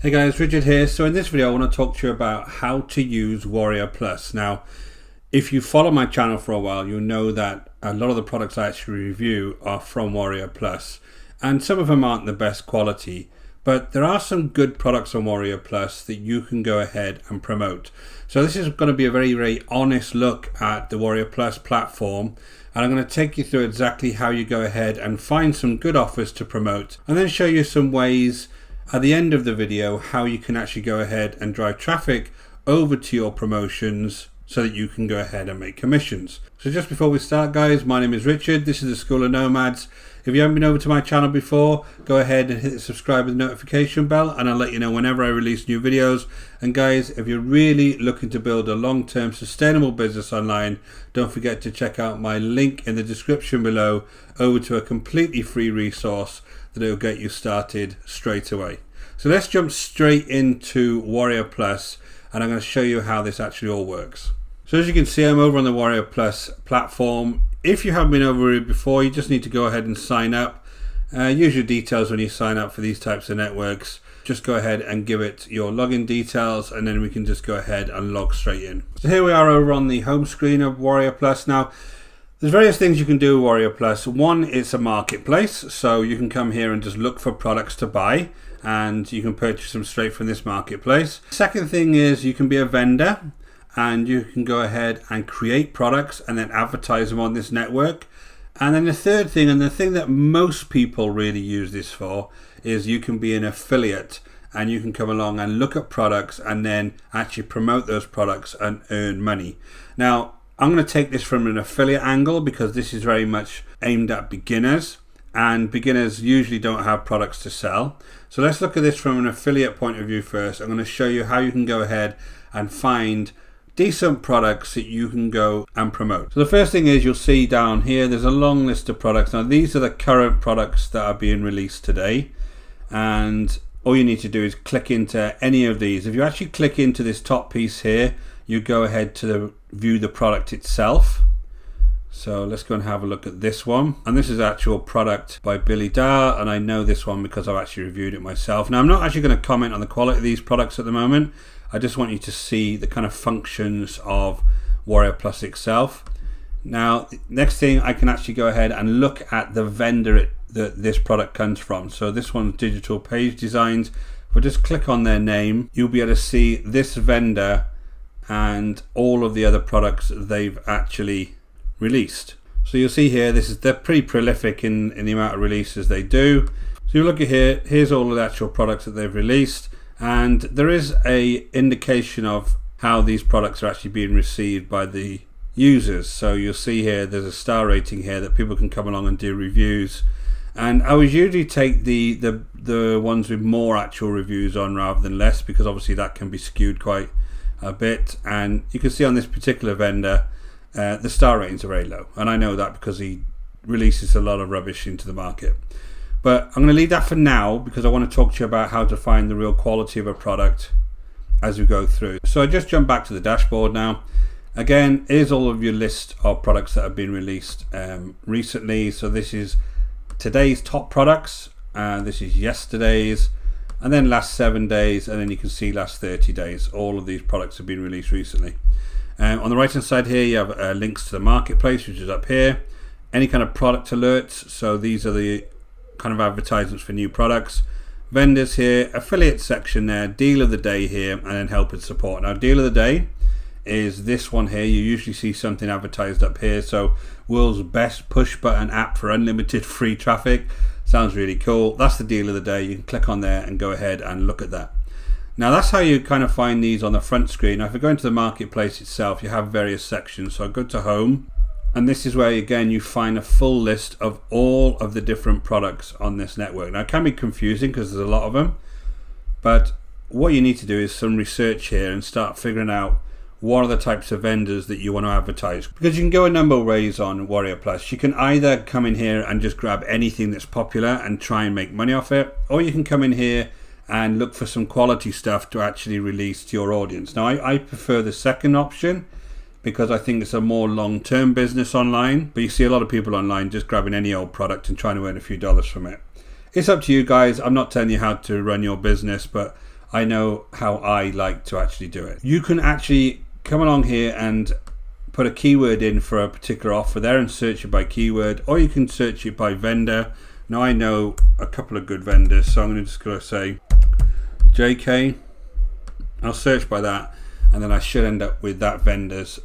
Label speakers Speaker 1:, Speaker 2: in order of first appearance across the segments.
Speaker 1: Hey guys, Richard here. So in this video I want to talk to you about how to use WarriorPlus. Now, if you follow my channel for a while, you'll know that a lot of the products I actually review are from WarriorPlus, and some of them aren't the best quality, but there are some good products on WarriorPlus that you can go ahead and promote. So this is going to be a very honest look at the WarriorPlus platform, and I'm going to take you through exactly how you go ahead and find some good offers to promote, and then show you some ways at the end of the video how you can actually go ahead and drive traffic over to your promotions so that you can go ahead and make commissions. So just before we start, guys, my name is Richard. This is the School of Nomads. If you haven't been over to my channel before, go ahead and hit the subscribe and notification bell, and I'll let you know whenever I release new videos. And guys, if you're really looking to build a long-term sustainable business online, don't forget to check out my link in the description below over to a completely free resource that will get you started straight away. So let's jump straight into WarriorPlus, and I'm going to show you how this actually all works. So as you can see, I'm over on the WarriorPlus platform. If you haven't been over it before, you just need to go ahead and sign up. Use your details when you sign up for these types of networks. Just go ahead and give it your login details, and then we can just go ahead and log straight in. So here we are over on the home screen of WarriorPlus. Now, there's various things you can do with WarriorPlus. One, it's a marketplace, so you can come here and just look for products to buy, and you can purchase them straight from this marketplace. Second thing is you can be a vendor, and you can go ahead and create products and then advertise them on this network. And then the third thing, and the thing that most people really use this for, is you can be an affiliate, and you can come along and look at products and then actually promote those products and earn money. Now, I'm going to take this from an affiliate angle because this is very much aimed at beginners, and beginners usually don't have products to sell. So let's look at this from an affiliate point of view first. I'm going to show you how you can go ahead and find decent products that you can go and promote. So the first thing is, you'll see down here there's a long list of products. Now these are the current products that are being released today, and all you need to do is click into any of these. If you actually click into this top piece here, you go ahead to view the product itself. So let's go and have a look at this one, and this is actual product by Billy Dar, and I know this one because I've actually reviewed it myself. Now I'm not actually going to comment on the quality of these products at the moment. I just want you to see the kind of functions of WarriorPlus itself. Now, next thing, I can actually go ahead and look at the vendor that this product comes from. So this one's Digital Page Designs. If I just click on their name, you'll be able to see this vendor and all of the other products they've actually released. So you'll see here, they're pretty prolific in the amount of releases they do. So you look at here, here's all of the actual products that they've released, and there is a indication of how these products are actually being received by the users. So you'll see here there's a star rating here that people can come along and do reviews, and I would usually take the ones with more actual reviews on rather than less, because obviously that can be skewed quite a bit. And you can see on this particular vendor the star ratings are very low, and I know that because he releases a lot of rubbish into the market. But I'm going to leave that for now because I want to talk to you about how to find the real quality of a product as we go through. So I just jump back to the dashboard now. Again, here's all of your list of products that have been released recently. So this is today's top products, this is yesterday's, and then last 7 days, and then you can see last 30 days. All of these products have been released recently. On the right hand side here, you have links to the marketplace, which is up here. Any kind of product alerts, so these are the kind of advertisements for new products. Vendors here, affiliate section there, deal of the day here, and then help and support. Now, deal of the day is this one here. You usually see something advertised up here. So, world's best push button app for unlimited free traffic. Sounds really cool. That's the deal of the day. You can click on there and go ahead and look at that. Now that's how you kind of find these on the front screen. Now if you go into the marketplace itself, you have various sections. So I go to home, and this is where again you find a full list of all of the different products on this network. Now it can be confusing because there's a lot of them, but what you need to do is some research here and start figuring out what are the types of vendors that you want to advertise, because you can go a number of ways on WarriorPlus. You can either come in here and just grab anything that's popular and try and make money off it, or you can come in here and look for some quality stuff to actually release to your audience. Now I prefer the second option because I think it's a more long-term business online, but you see a lot of people online just grabbing any old product and trying to earn a few dollars from it. It's up to you guys. I'm not telling you how to run your business, but I know how I like to actually do it. You can actually come along here and put a keyword in for a particular offer there and search it by keyword, or you can search it by vendor. Now I know a couple of good vendors, so I'm just going to say JK. I'll search by that, and then I should end up with that vendor's,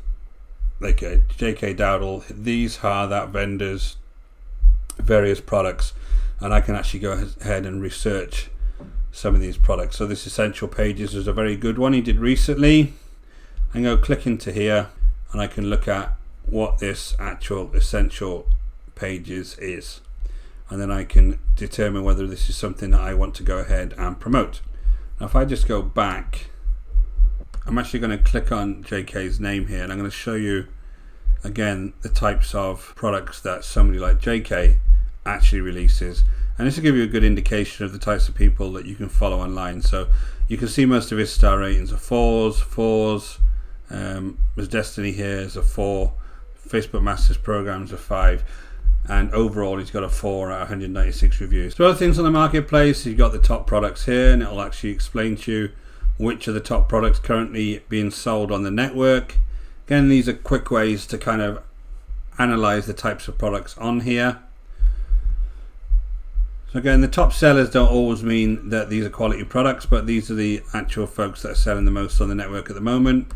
Speaker 1: like JK Dowdle. These are that vendor's various products, and I can actually go ahead and research some of these products. So this Essential Pages is a very good one he did recently. I can go click into here, and I can look at what this actual Essential Pages is, and then I can determine whether this is something that I want to go ahead and promote. Now if I just go back, I'm actually going to click on JK's name here, and I'm going to show you again the types of products that somebody like JK actually releases, and this will give you a good indication of the types of people that you can follow online. So you can see most of his star ratings are 4s. His Destiny here is a 4. Facebook Masters programs are 5, and overall he's got a 4 out of 196 reviews. So other things on the marketplace, you've got the top products here, and it'll actually explain to you which are the top products currently being sold on the network. Again, these are quick ways to kind of analyze the types of products on here. So again, the top sellers don't always mean that these are quality products, but these are the actual folks that are selling the most on the network at the moment.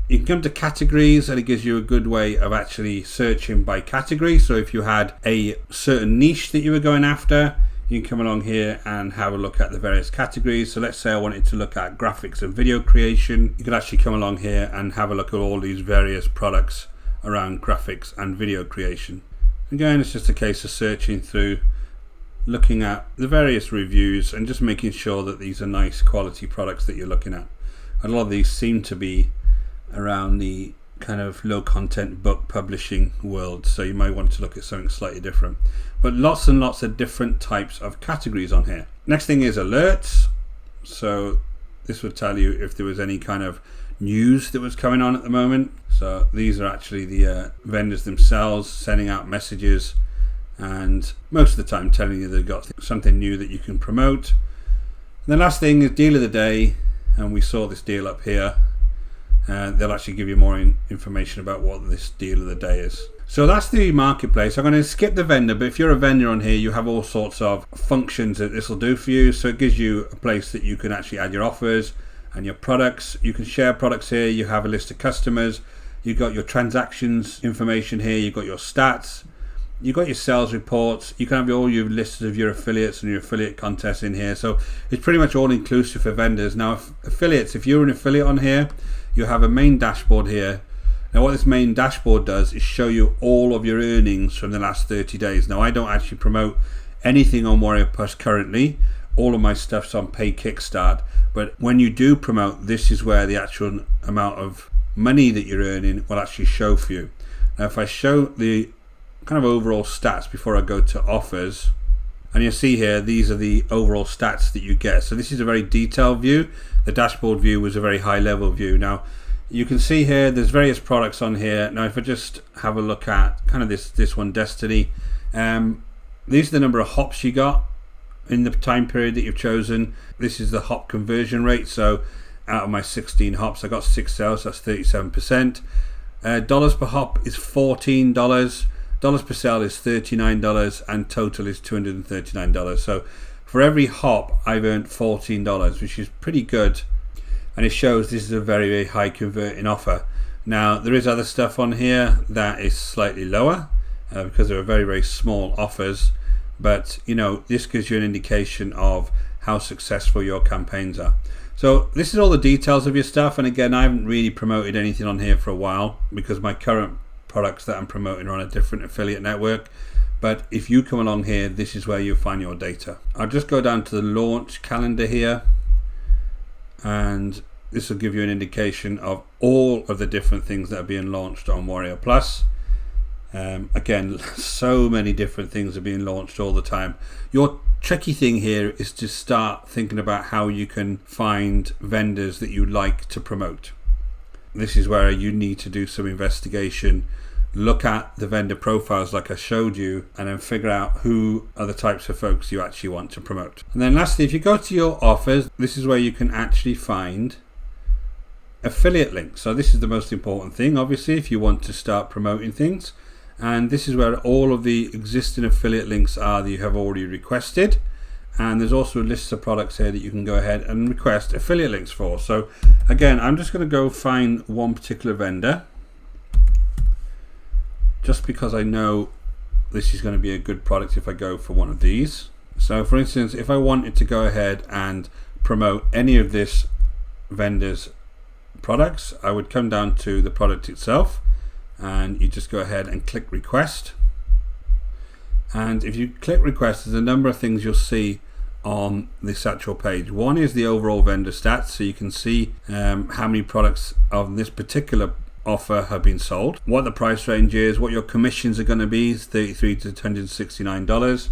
Speaker 1: You can come to categories, and it gives you a good way of actually searching by category. So if you had a certain niche that you were going after, you can come along here and have a look at the various categories. So let's say I wanted to look at graphics and video creation. You could actually come along here and have a look at all these various products around graphics and video creation. Again, it's just a case of searching through, looking at the various reviews, and just making sure that these are nice quality products that you're looking at. A lot of these seem to be around the kind of low content book publishing world, so you might want to look at something slightly different. But lots and lots of different types of categories on here. Next thing is alerts. So this would tell you if there was any kind of news that was coming on at the moment. So these are actually the vendors themselves sending out messages, and most of the time telling you they've got something new that you can promote. And the last thing is deal of the day, and we saw this deal up here. They'll actually give you more information about what this deal of the day is. So that's the marketplace. I'm going to skip the vendor, but if you're a vendor on here, you have all sorts of functions that this will do for you. So it gives you a place that you can actually add your offers and your products. You can share products here. You have a list of customers. You've got your transactions information here. You've got your stats. You've got your sales reports. You can have all your lists of your affiliates and your affiliate contests in here. So it's pretty much all inclusive for vendors. Now, affiliates, if you're an affiliate on here, you have a main dashboard here. Now what this main dashboard does is show you all of your earnings from the last 30 days. Now I don't actually promote anything on WarriorPlus currently. All of my stuff's on paid Kickstart. But when you do promote, this is where the actual amount of money that you're earning will actually show for you. Now if I show the kind of overall stats before I go to offers, and you'll see here these are the overall stats that you get. So this is a very detailed view. The dashboard view was a very high level view. Now you can see here there's various products on here. Now if I just have a look at kind of this one, Destiny, these are the number of hops you got in the time period that you've chosen. This is the hop conversion rate. So out of my 16 hops I got 6 sales, that's 37%. Dollars per hop is $14. Dollars per sale is $39, and total is $239. So for every hop I've earned $14, which is pretty good, and it shows this is a very, very high converting offer. Now there is other stuff on here that is slightly lower because they are very, very small offers, but you know, this gives you an indication of how successful your campaigns are. So this is all the details of your stuff, and again, I haven't really promoted anything on here for a while because my current products that I'm promoting are on a different affiliate network. But if you come along here, this is where you'll find your data. I'll just go down to the launch calendar here, and this will give you an indication of all of the different things that are being launched on WarriorPlus. Again, so many different things are being launched all the time. Your tricky thing here is to start thinking about how you can find vendors that you like to promote. This is where you need to do some investigation look at the vendor profiles like I showed you, and then figure out who are the types of folks you actually want to promote. And then lastly, if you go to your offers, this is where you can actually find affiliate links. So this is the most important thing, obviously, if you want to start promoting things. And this is where all of the existing affiliate links are that you have already requested. And there's also a list of products here that you can go ahead and request affiliate links for. So again, I'm just going to go find one particular vendor, just because I know this is going to be a good product if I go for one of these. So for instance, if I wanted to go ahead and promote any of this vendor's products, I would come down to the product itself, and you just go ahead and click request. And if you click request, there's a number of things you'll see on this actual page. One is the overall vendor stats, so you can see how many products of this particular offer have been sold, what the price range is, what your commissions are going to be, $33 to $269.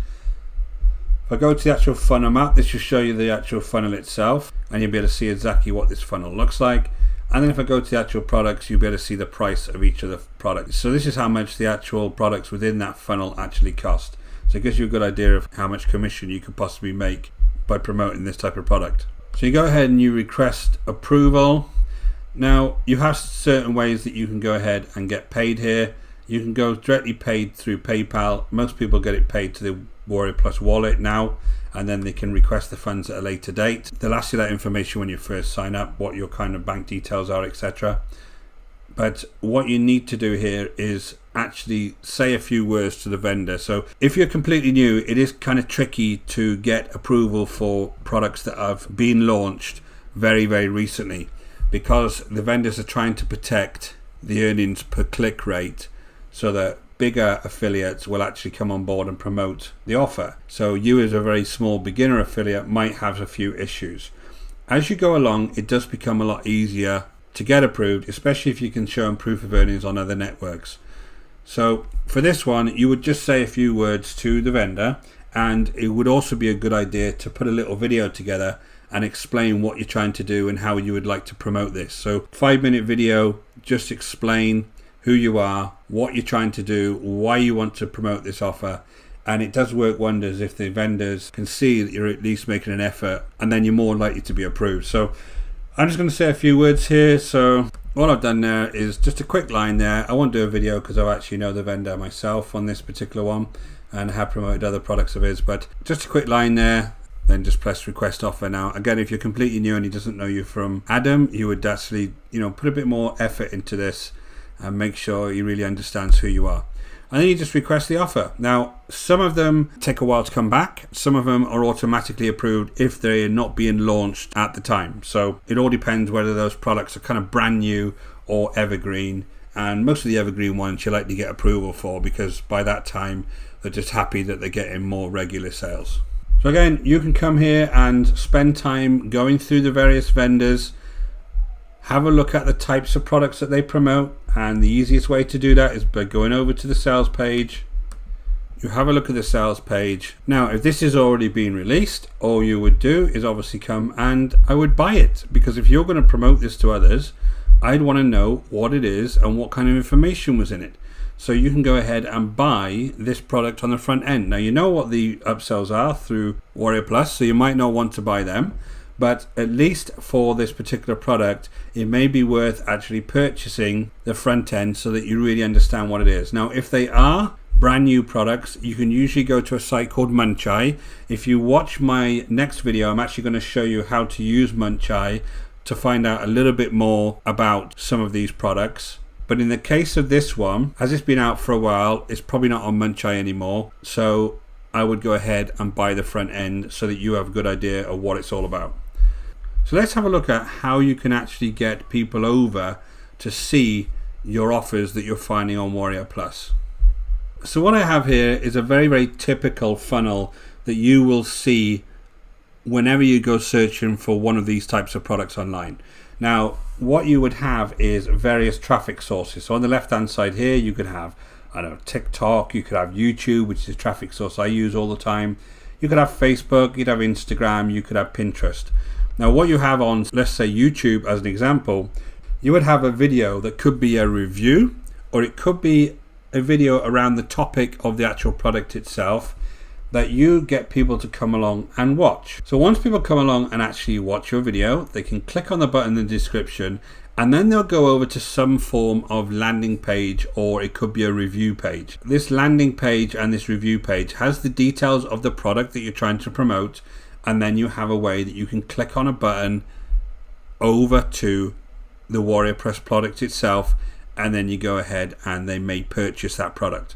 Speaker 1: If I go to the actual funnel map, this will show you the actual funnel itself, and you'll be able to see exactly what this funnel looks like. And then if I go to the actual products, you'll be able to see the price of each of the products. So this is how much the actual products within that funnel actually cost. So it gives you a good idea of how much commission you could possibly make by promoting this type of product. So you go ahead and you request approval. Now you have certain ways that you can go ahead and get paid here. You can go directly paid through PayPal. Most people get it paid to the WarriorPlus wallet now, and then they can request the funds at a later date. They'll ask you that information when you first sign up, what your kind of bank details are, etc. But what you need to do here is actually say a few words to the vendor. So if you're completely new, it is kind of tricky to get approval for products that have been launched very, very recently, because the vendors are trying to protect the earnings per click rate so that bigger affiliates will actually come on board and promote the offer. So you as a very small beginner affiliate might have a few issues. As you go along, it does become a lot easier to get approved, especially if you can show them proof of earnings on other networks. So for this one, you would just say a few words to the vendor, and it would also be a good idea to put a little video together and explain what you're trying to do and how you would like to promote this. So 5-minute video, just explain who you are, what you're trying to do, why you want to promote this offer. And it does work wonders if the vendors can see that you're at least making an effort, and then you're more likely to be approved. So I'm just going to say a few words here. So all I've done there is just a quick line there. I won't do a video because I actually know the vendor myself on this particular one and have promoted other products of his, but just a quick line there. Then just press request offer. Now again, if you're completely new and he doesn't know you from Adam, you would actually put a bit more effort into this and make sure he really understands who you are. And then you just request the offer. Now, some of them take a while to come back. Some of them are automatically approved if they're not being launched at the time. So it all depends whether those products are kind of brand new or evergreen. And most of the evergreen ones you likely get approval for, because by that time they're just happy that they're getting more regular sales. So again, you can come here and spend time going through the various vendors, have a look at the types of products that they promote, and the easiest way to do that is by going over to the sales page. You have a look at the sales page. Now, if this is already been released, all you would do is obviously come and I would buy it, because if you're going to promote this to others, I'd want to know what it is and what kind of information was in it. So you can go ahead and buy this product on the front end. Now, you know what the upsells are through WarriorPlus, so you might not want to buy them. But at least for this particular product, it may be worth actually purchasing the front end so that you really understand what it is. Now, if they are brand new products, you can usually go to a site called Muncheye. If you watch my next video, I'm actually going to show you how to use Muncheye to find out a little bit more about some of these products. But in the case of this one, as it's been out for a while, it's probably not on Muncheye anymore. So I would go ahead and buy the front end so that you have a good idea of what it's all about. So let's have a look at how you can actually get people over to see your offers that you're finding on WarriorPlus. So what I have here is a very, very typical funnel that you will see whenever you go searching for one of these types of products online. Now, what you would have is various traffic sources. So on the left-hand side here, you could have, TikTok, you could have YouTube, which is a traffic source I use all the time. You could have Facebook, you'd have Instagram, you could have Pinterest. Now, what you have on, let's say YouTube as an example, you would have a video that could be a review, or it could be a video around the topic of the actual product itself that you get people to come along and watch. So once people come along and actually watch your video, they can click on the button in the description, and then they'll go over to some form of landing page, or it could be a review page. This landing page and this review page has the details of the product that you're trying to promote, and then you have a way that you can click on a button over to the WarriorPlus product itself, and then you go ahead and they may purchase that product.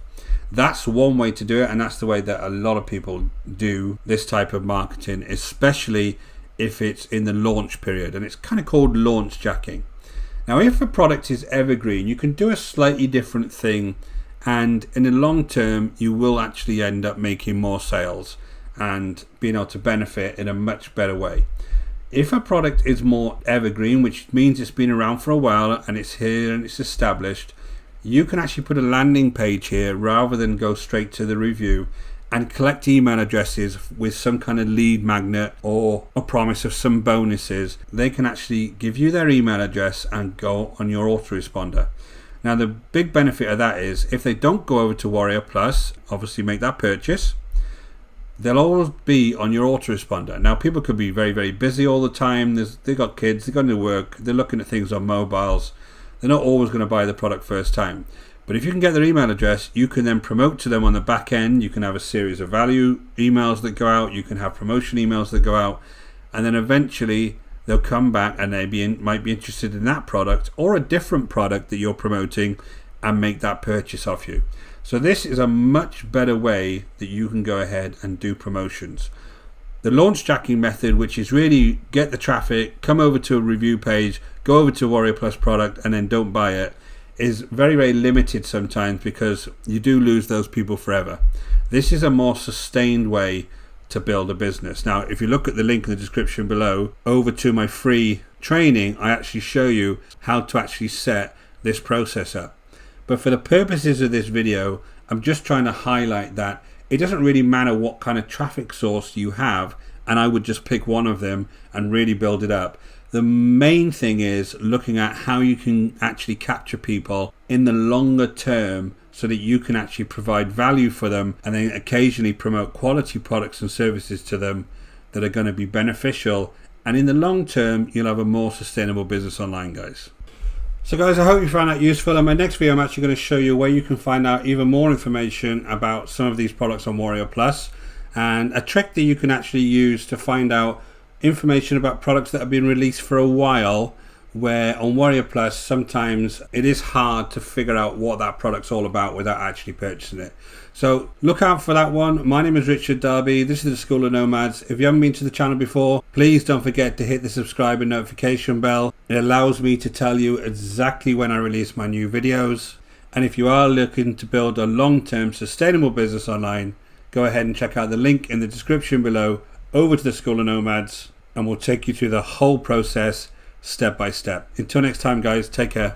Speaker 1: That's one way to do it, and that's the way that a lot of people do this type of marketing, especially if it's in the launch period, and it's kind of called launch jacking. Now, if a product is evergreen, you can do a slightly different thing, and in the long term you will actually end up making more sales and being able to benefit in a much better way. If a product is more evergreen, which means it's been around for a while and it's here and it's established, you can actually put a landing page here rather than go straight to the review, and collect email addresses with some kind of lead magnet or a promise of some bonuses. They can actually give you their email address and go on your autoresponder. Now, the big benefit of that is if they don't go over to WarriorPlus, obviously make that purchase, they'll always be on your autoresponder. Now, people could be very, very busy all the time. They've got kids, they're going to work, they're looking at things on mobiles. They're not always going to buy the product first time. But if you can get their email address, you can then promote to them on the back end. You can have a series of value emails that go out. You can have promotion emails that go out. And then eventually they'll come back and they might be interested in that product or a different product that you're promoting and make that purchase off you. So this is a much better way that you can go ahead and do promotions. The launch jacking method, which is really get the traffic, come over to a review page, go over to WarriorPlus product and then don't buy it, is very, very limited sometimes because you do lose those people forever. This is a more sustained way to build a business. Now, if you look at the link in the description below, over to my free training, I actually show you how to actually set this process up. But for the purposes of this video, I'm just trying to highlight that it doesn't really matter what kind of traffic source you have, and I would just pick one of them and really build it up. The main thing is looking at how you can actually capture people in the longer term so that you can actually provide value for them, and then occasionally promote quality products and services to them that are going to be beneficial, and in the long term you'll have a more sustainable business online, guys. So guys, I hope you found that useful. In my next video I'm actually going to show you where you can find out even more information about some of these products on WarriorPlus, and a trick that you can actually use to find out information about products that have been released for a while, where on WarriorPlus sometimes it is hard to figure out what that product's all about without actually purchasing it. So look out for that one. My name is Richard Darby. This is the School of Nomads. If you haven't been to the channel before, please don't forget to hit the subscribe and notification bell. It allows me to tell you exactly when I release my new videos. And if you are looking to build a long-term sustainable business online, go ahead and check out the link in the description below over to the School of Nomads, and we'll take you through the whole process step by step. Until next time, guys, take care.